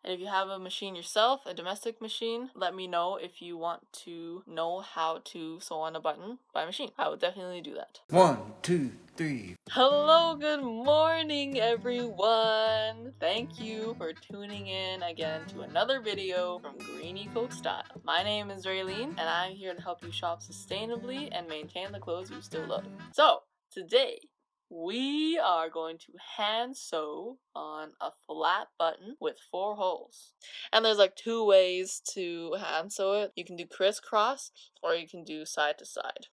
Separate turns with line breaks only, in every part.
And if you have a machine yourself, a domestic machine, let me know if you want to know how to sew on a button by machine. I will definitely do that.
1, 2, 3.
Hello, good morning everyone! Thank you for tuning in again to another video from Green Eco Style. My name is Raylene and I'm here to help you shop sustainably and maintain the clothes you still love. So, today we are going to hand sew on a flat button with 4 holes. And there's like 2 ways to hand sew it. You can do crisscross or you can do side to side.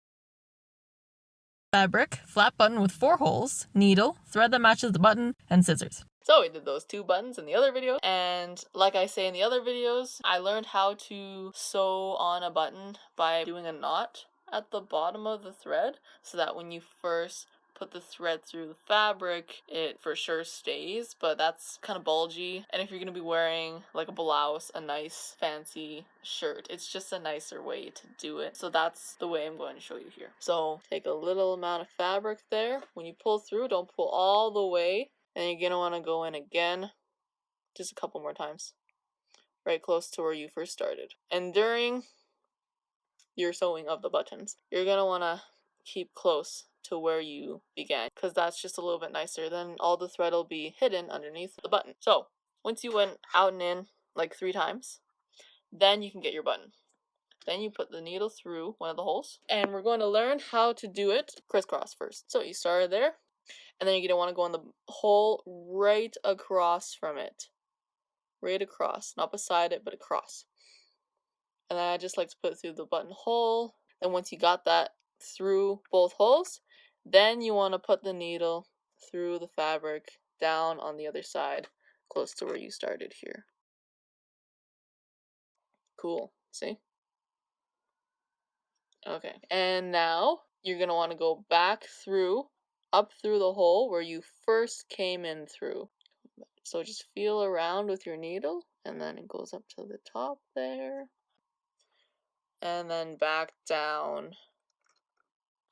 Fabric, flat button with 4 holes, needle, thread that matches the button, and scissors.
So we did those 2 buttons in the other video, and like I say in the other videos, I learned how to sew on a button by doing a knot at the bottom of the thread so that when you first put the thread through the fabric, it for sure stays, but that's kind of bulgy. And if you're going to be wearing like a blouse, a nice fancy shirt, it's just a nicer way to do it. So that's the way I'm going to show you here. So take a little amount of fabric there. When you pull through, don't pull all the way. And you're going to want to go in again, just a couple more times, right close to where you first started. And during your sewing of the buttons, you're going to want to keep close to where you began, because that's just a little bit nicer. Then all the thread will be hidden underneath the button. So once you went out and in like 3 times, then you can get your button. Then you put the needle through one of the holes, and we're going to learn how to do it crisscross first. So you started there, and then you're going to want to go in the hole right across from it. Right across, not beside it, but across. And then I just like to put it through the buttonhole. And once you got that through both holes, then you want to put the needle through the fabric down on the other side, close to where you started here. Cool, see? Okay, and now you're going to want to go back through, up through the hole where you first came in through. So just feel around with your needle, and then it goes up to the top there. And then back down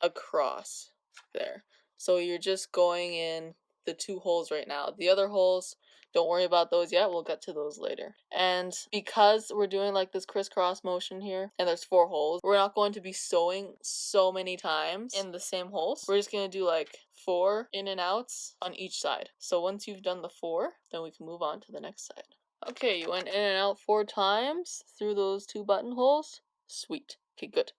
across there. So you're just going in the 2 holes right now. The other holes, don't worry about those yet, we'll get to those later. And because we're doing like this crisscross motion here, and there's 4 holes, we're not going to be sewing so many times in the same holes. We're just going to do like 4 in and outs on each side. So once you've done the 4, then we can move on to the next side. Okay, you went in and out 4 times through those 2 buttonholes. Sweet. Okay, good.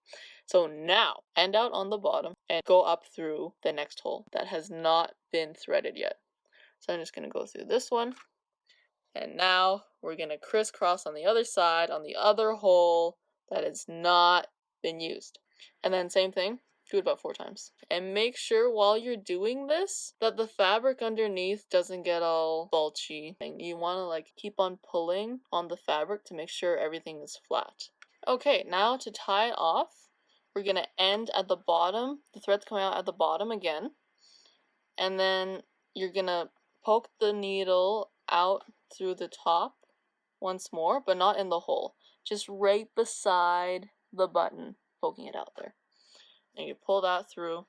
So now, end out on the bottom and go up through the next hole that has not been threaded yet. So I'm just going to go through this one. And now we're going to crisscross on the other side, on the other hole that has not been used. And then same thing, do it about 4 times. And make sure while you're doing this that the fabric underneath doesn't get all bulgy. And you want to like keep on pulling on the fabric to make sure everything is flat. Okay, now to tie it off, we're going to end at the bottom. The thread's coming out at the bottom again. And then you're going to poke the needle out through the top once more, but not in the hole. Just right beside the button, poking it out there. And you pull that through.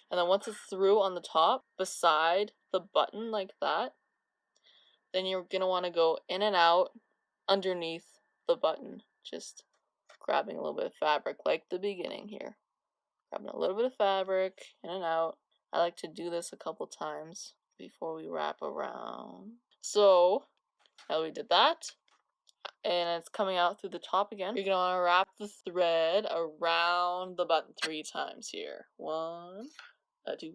And then once it's through on the top, beside the button like that, then you're going to want to go in and out underneath the button. Just grabbing a little bit of fabric like the beginning here. Grabbing a little bit of fabric, in and out. I like to do this a couple times before we wrap around. So, now we did that, and it's coming out through the top again. You're going to want to wrap the thread around the button 3 times here. 1, 2,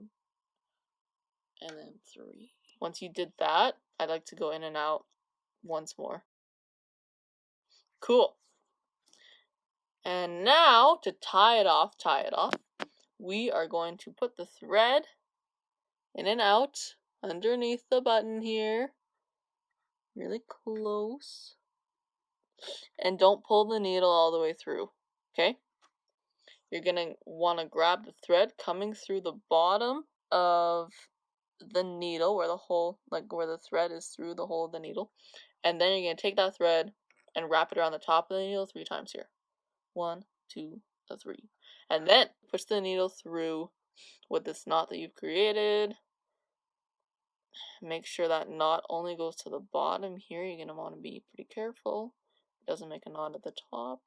and then 3. Once you did that, I'd like to go in and out once more. Cool. And now, to tie it off, we are going to put the thread in and out underneath the button here. Really close. And don't pull the needle all the way through, okay? You're going to want to grab the thread coming through the bottom of the needle, where the hole, like where the thread is through the hole of the needle. And then you're going to take that thread and wrap it around the top of the needle 3 times here. 1, 2, 3. And then push the needle through with this knot that you've created. Make sure that knot only goes to the bottom here. You're gonna want to be pretty careful. It doesn't make a knot at the top.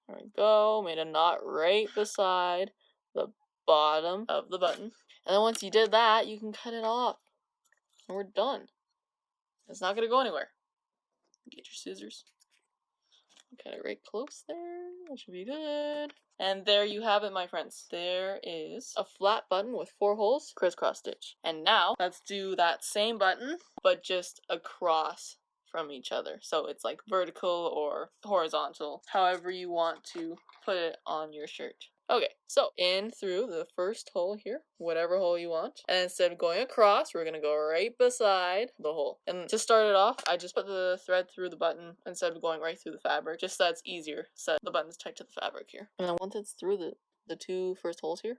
There we go. Made a knot right beside the bottom of the button. And then once you did that, you can cut it off. And we're done. It's not gonna go anywhere. Get your scissors. Cut it right close there. That should be good. And there you have it, my friends. There is a flat button with 4 holes, crisscross stitch. And now let's do that same button, but just across from each other. So it's like vertical or horizontal, however you want to put it on your shirt. Okay, so in through the first hole here, whatever hole you want. And instead of going across, we're gonna go right beside the hole. And to start it off, I just put the thread through the button instead of going right through the fabric, just so that's easier. So the button's tight to the fabric here. And then once it's through the 2 first holes here,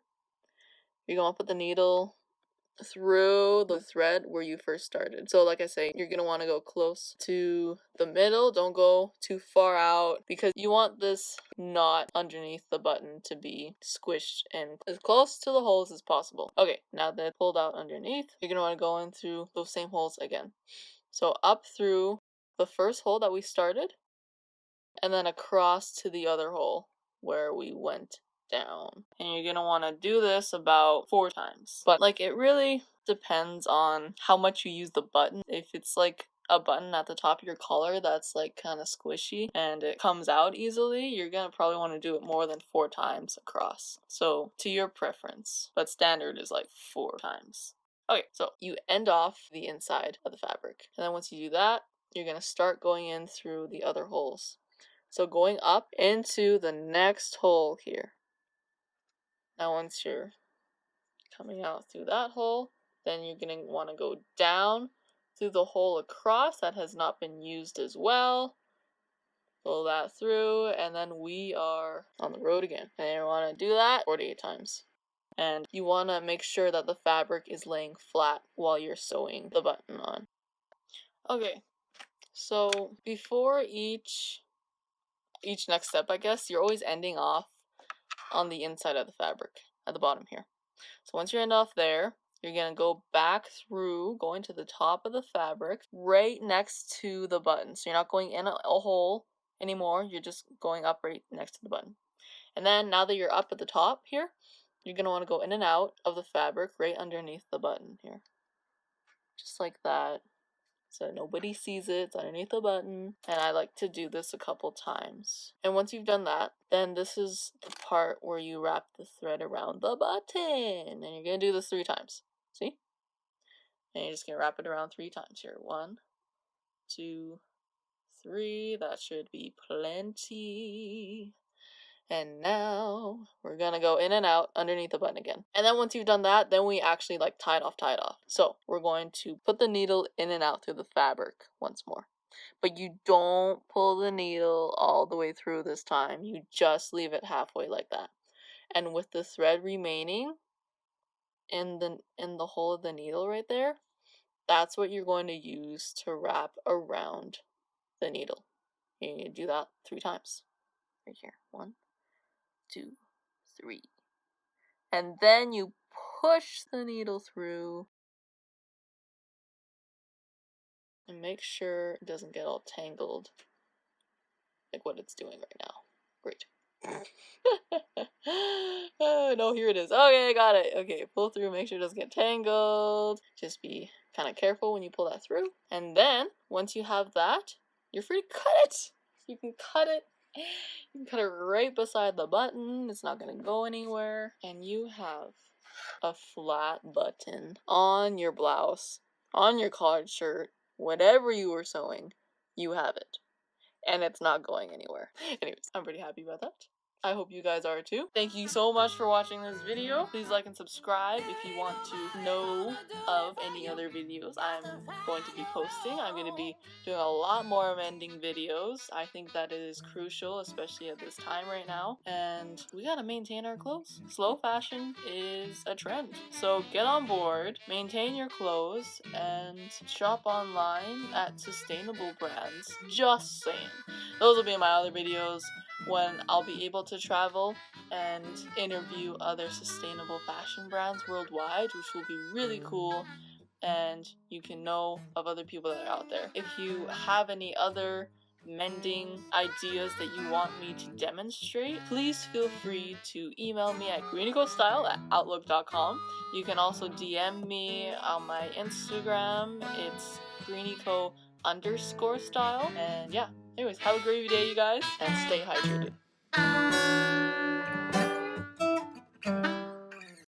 you're gonna put the needle through the thread where you first started. So like I say, you're going to want to go close to the middle. Don't go too far out because you want this knot underneath the button to be squished in as close to the holes as possible. Okay, now that it's pulled out underneath, you're going to want to go in through those same holes again. So up through the first hole that we started and then across to the other hole where we went down. And you're gonna want to do this about 4 times. But like it really depends on how much you use the button. If it's like a button at the top of your collar that's like kind of squishy and it comes out easily, you're gonna probably want to do it more than 4 times across. So to your preference, but standard is like 4 times. Okay, so you end off the inside of the fabric. And then once you do that, you're gonna start going in through the other holes. So going up into the next hole here. Now once you're coming out through that hole, then you're going to want to go down through the hole across that has not been used as well. Pull that through, and then we are on the road again. And you want to do that 48 times. And you want to make sure that the fabric is laying flat while you're sewing the button on. Okay, so before each next step, I guess, you're always ending off on the inside of the fabric at the bottom here. So once you end off there, you're going to go back through, going to the top of the fabric, right next to the button. So you're not going in a hole anymore, you're just going up right next to the button. And then now that you're up at the top here, you're going to want to go in and out of the fabric right underneath the button here. Just like that. So nobody sees it, it's underneath the button. And I like to do this a couple times. And once you've done that, then this is the part where you wrap the thread around the button. And you're going to do this 3 times. See? And you're just going to wrap it around 3 times here. 1, 2, 3. That should be plenty. And now we're gonna go in and out underneath the button again. And then once you've done that, then we actually like tie it off. So we're going to put the needle in and out through the fabric once more. But you don't pull the needle all the way through this time. You just leave it halfway like that. And with the thread remaining in the hole of the needle right there, that's what you're going to use to wrap around the needle. You need to do that 3 times. Right here. 1, 2, 3. And then you push the needle through and make sure it doesn't get all tangled like what it's doing right now. Great. Oh, no, here it is. Okay, I got it. Okay, pull through, make sure it doesn't get tangled. Just be kind of careful when you pull that through. And then once you have that, you're free to cut it. You can cut it. You can cut it right beside the button. It's not going to go anywhere. And you have a flat button on your blouse, on your collared shirt, whatever you were sewing, you have it. And it's not going anywhere. Anyways, I'm pretty happy about that. I hope you guys are too. Thank you so much for watching this video. Please like and subscribe if you want to know of any other videos I'm going to be posting. I'm going to be doing a lot more mending videos. I think that it is crucial, especially at this time right now. And we gotta maintain our clothes. Slow fashion is a trend. So get on board, maintain your clothes, and shop online at sustainable brands. Just saying. Those will be my other videos when I'll be able to travel and interview other sustainable fashion brands worldwide, which will be really cool. and you can know of other people that are out there. If you have any other mending ideas that you want me to demonstrate, please feel free to email me at greenicostyle@outlook.com. You can also DM me on my Instagram. It's greenico_style. And yeah, anyways, have a great day, you guys, and stay hydrated.